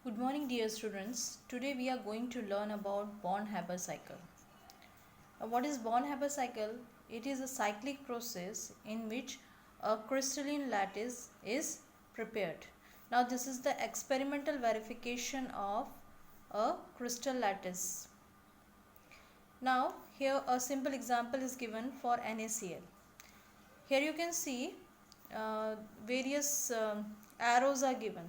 Good morning, dear students. Today we are going to learn about Born-Haber cycle. What is Born-Haber cycle? It is a cyclic process in which a crystalline lattice is prepared. Now this is the experimental verification of a crystal lattice. Now here a simple example is given for NaCl. Here you can see various arrows are given.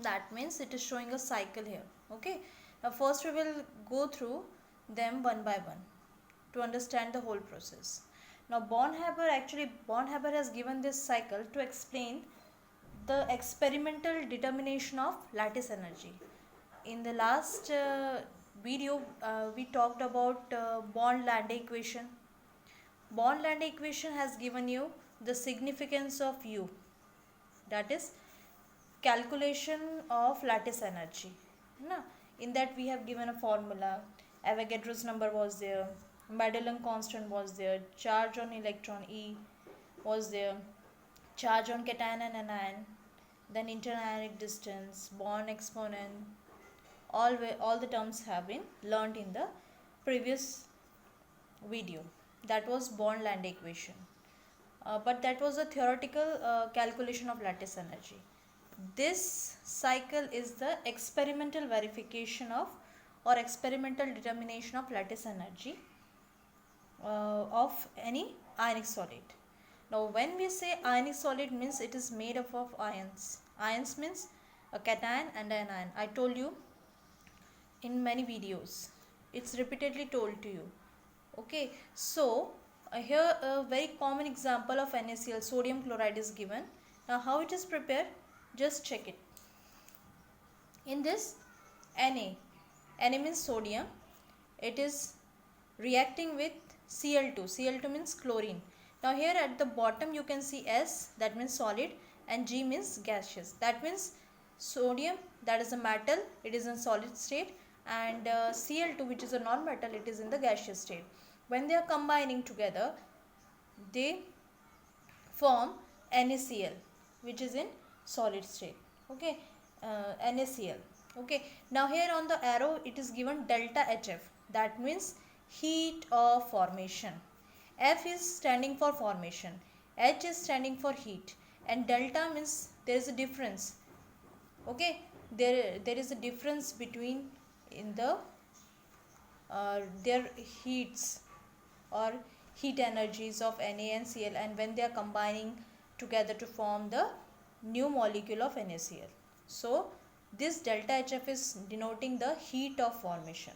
That means it is showing a cycle here. Okay, now first we will go through them one by one to understand the whole process. Now Born-Haber has given this cycle to explain the experimental determination of lattice energy. In the last video we talked about Born-Lande equation. Born-Lande equation has given you the significance of U, that is calculation of lattice energy. In that we have given a formula. Avogadro's number was there, Madelung constant was there, charge on electron E was there, charge on cation and anion, then interionic distance, bond exponent, all the terms have been learnt in the previous video. That was Born-Lande equation. But that was a theoretical calculation of lattice energy. This cycle is the experimental verification of or experimental determination of lattice energy of any ionic solid. Now when we say ionic solid, means it is made up of ions. Ions means a cation and an anion. I told you in many videos. It's repeatedly told to you. Okay, so here a very common example of NaCl, sodium chloride, is given. Now how it is prepared? Just check it. In this Na means sodium, it is reacting with Cl2. Cl2 means chlorine. Now here at the bottom you can see S, that means solid, and G means gaseous. That means sodium, that is a metal, it is in solid state, and Cl2, which is a non-metal, it is in the gaseous state. When they are combining together, they form NaCl, which is in solid state. Okay, NaCl. Okay, now here on the arrow it is given delta HF, that means heat of formation. F is standing for formation, H is standing for heat, and delta means there is a difference. Okay, there is a difference between in the their heats or heat energies of Na and Cl, and when they are combining together to form the new molecule of NaCl. So this delta HF is denoting the heat of formation.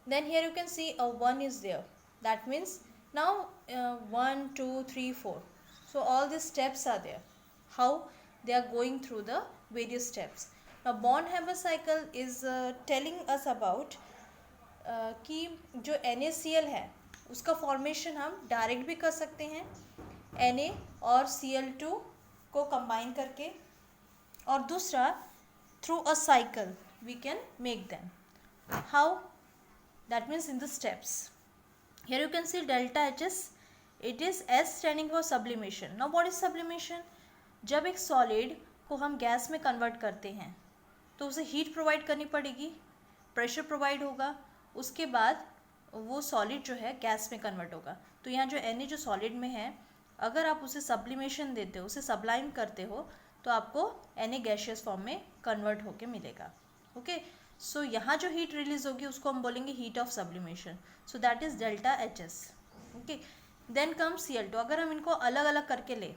Then here you can see a 1 is there. That means now 1, 2, 3, 4. So all these steps are there. How they are going through the various steps. Now Born-Haber cycle is telling us about कि जो NaCl है उसका formation हम direct भी कर सकते हैं Na और Cl2 को कंबाइन करके, और दूसरा through a cycle we can make them. How? That means in the steps. Here you can see delta HS, it is S standing for sublimation. Now what is sublimation? जब एक solid को हम gas में convert करते हैं तो उसे heat provide करनी पड़ेगी, प्रेशर प्रोवाइड होगा, उसके बाद वो सॉलिड जो है गैस में कन्वर्ट होगा. तो यहाँ जो Na जो सॉलिड में है, अगर आप उसे सब्लिमेशन देते हो, उसे सब्लाइम करते हो, तो आपको Na गैशियस फॉर्म में कन्वर्ट होके मिलेगा. ओके, सो यहाँ जो हीट रिलीज होगी उसको हम बोलेंगे heat of sublimation. So that is delta HS. Okay, then come Cl2. अगर हम इनको अलग अलग करके ले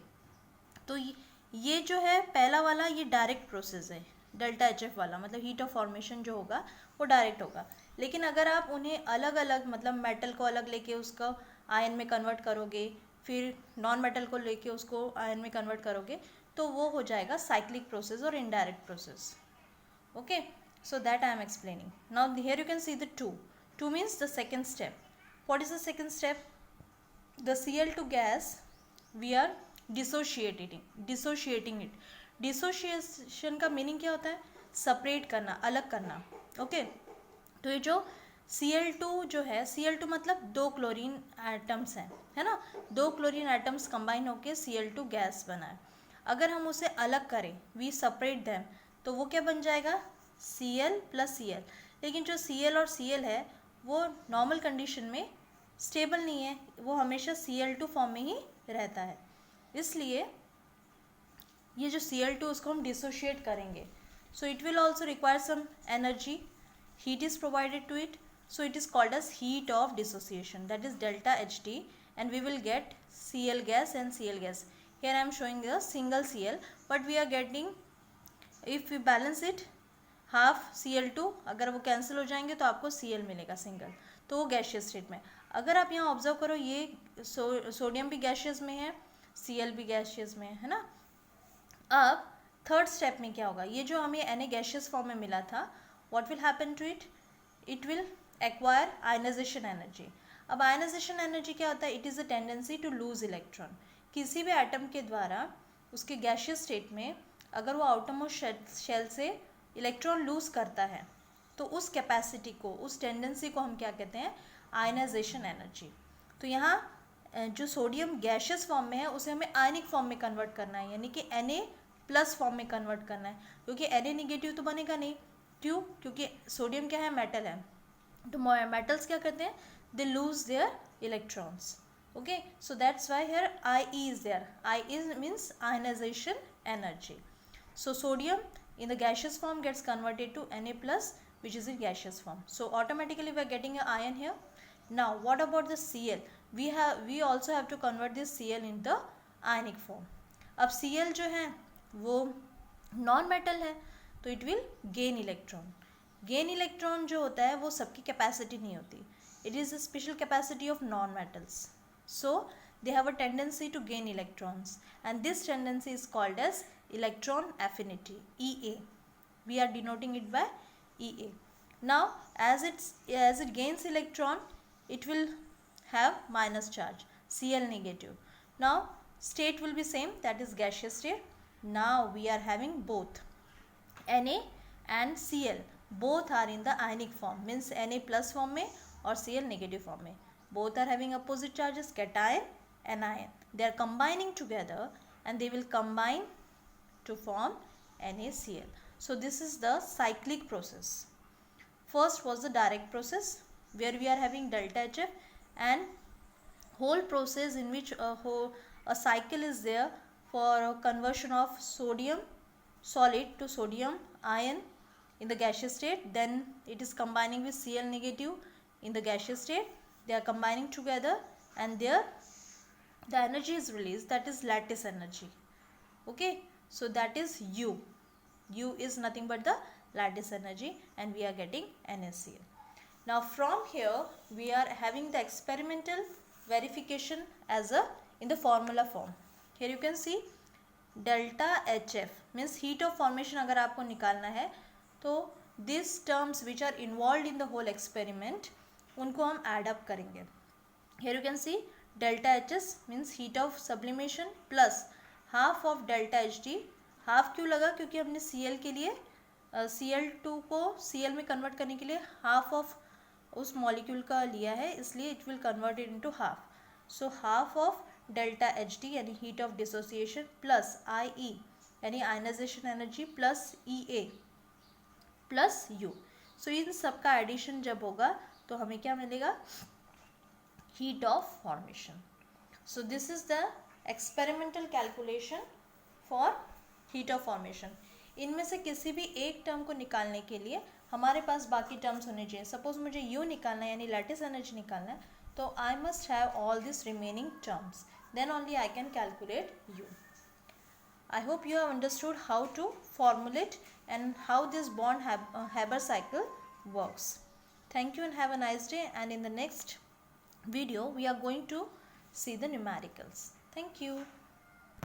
तो ये जो है पहला वाला, ये डायरेक्ट प्रोसेस है. डेल्टा HF वाला मतलब हीट ऑफ फॉर्मेशन जो होगा वो डायरेक्ट होगा. लेकिन अगर आप उन्हें अलग अलग, मतलब मेटल को अलग लेके उसको आयन में कन्वर्ट करोगे, फिर नॉन मेटल को लेके उसको आयन में कन्वर्ट करोगे, तो वो हो जाएगा साइक्लिक प्रोसेस और indirect process. Okay, so that I am explaining. Now here you can see the 2 means the second step. What is the second step? The Cl2 gas we are dissociating it. Dissociation का meaning क्या होता है? Separate करना, अलग करना. Okay, तो ये जो Cl2 जो है, Cl2 मतलब 2 क्लोरीन एटम्स हैं, है ना. 2 क्लोरीन एटम्स कंबाइन होकर Cl2 गैस बना है. अगर हम उसे अलग करें, वी सेपरेट देम, तो वो क्या बन जाएगा, Cl प्लस Cl। लेकिन जो Cl और Cl है वो नॉर्मल कंडीशन में स्टेबल नहीं है, वो हमेशा Cl2 फॉर्म में ही रहता है। इसलिए ये जो Cl2 उसको हम डिसोशिएट करेंगे, so it will also require some energy, heat is provided to it, so it is called as heat of dissociation, that is delta Hd, and we will get Cl gas and Cl gas. Here I am showing a single Cl, but we are getting, if we balance it, half Cl2, अगर वो cancel हो जाएंगे तो आपको Cl मिलेगा single, तो वो gaseous state में। अगर आप यहाँ ऑब्जर्व करो, ये सोडियम भी गैशियस में है, Cl भी गैशियस में है ना। अब थर्ड स्टेप में क्या होगा, ये जो हमें Na गैशियस फॉर्म में मिला था, what will happen to it, it will acquire ionization energy। अब ionization energy क्या होता है, it is a tendency to lose electron। किसी भी एटम के द्वारा उसके गैशियस स्टेट में अगर वो आउटरमोस्ट शेल से इलेक्ट्रॉन लूज करता है तो उस कैपेसिटी को, उस टेंडेंसी को हम क्या कहते हैं, आयनाइजेशन एनर्जी। तो यहाँ जो सोडियम गैशियस फॉर्म में है उसे हमें आयनिक फॉर्म में कन्वर्ट करना है, यानी कि Na प्लस फॉर्म में कन्वर्ट करना है, क्योंकि Na निगेटिव तो बनेगा नहीं। क्यों, क्योंकि सोडियम क्या है, मेटल है, तो मेटल्स क्या करते हैं, they lose their electrons. Okay, so that's why here Ie is there, Ie means ionisation energy. So sodium in the gaseous form gets converted to Na plus, which is in gaseous form. So automatically we are getting an ion here. Now what about the Cl? We also have to convert this Cl in the ionic form. अब Cl जो है वो non metal है, तो it will gain electron. Gain electron जो होता है वो सबकी कैपेसिटी नहीं होती, it is a special capacity of non metals. So they have a tendency to gain electrons, and this tendency is called as electron affinity, Ea. We are denoting it by Ea. Now as it gains electron, it will have minus charge, Cl negative. Now state will be same, that is gaseous state. Now we are having both Na and Cl, both are in the ionic form, means Na plus form में और Cl negative form में, both are having opposite charges, cation anion. They are combining together and they will combine to form NaCl. So this is the cyclic process. First was the direct process where we are having delta HF, and whole process in which a cycle is there for conversion of sodium solid to sodium ion in the gaseous state. Then it is combining with Cl negative in the gaseous state. They are combining together and there the energy is released, that is lattice energy. Okay, so that is U. U is nothing but the lattice energy, and we are getting NaCl. Now from here we are having the experimental verification as a in the formula form. Here you can see delta HF means heat of formation अगर आपको निकालना है तो these terms which are involved in the whole experiment उनको हम add up करेंगे. Here you can see delta HS means heat of sublimation plus half of delta HD. Half क्यों लगा, क्योंकि हमने Cl के लिए Cl2 को Cl में कन्वर्ट करने के लिए हाफ ऑफ उस मॉलिक्यूल का लिया है, इसलिए it will converted into half. So half of delta H D यानी heat of dissociation plus Ie यानी ionization energy plus Ea plus U. So इन सब का एडिशन जब होगा तो हमें क्या मिलेगा, heat of formation. So this is the experimental calculation for heat of formation. इनमें से किसी भी एक टर्म को निकालने के लिए हमारे पास बाकी टर्म्स होने चाहिए. सपोज मुझे U निकालना है यानी लैटिस एनर्जी निकालना है, तो I must have all this remaining terms, then only I can calculate U. I hope you have understood how to formulate and how this Bond-Haber cycle works. Thank you and have a nice day, and in the next video we are going to see the numericals. Thank you.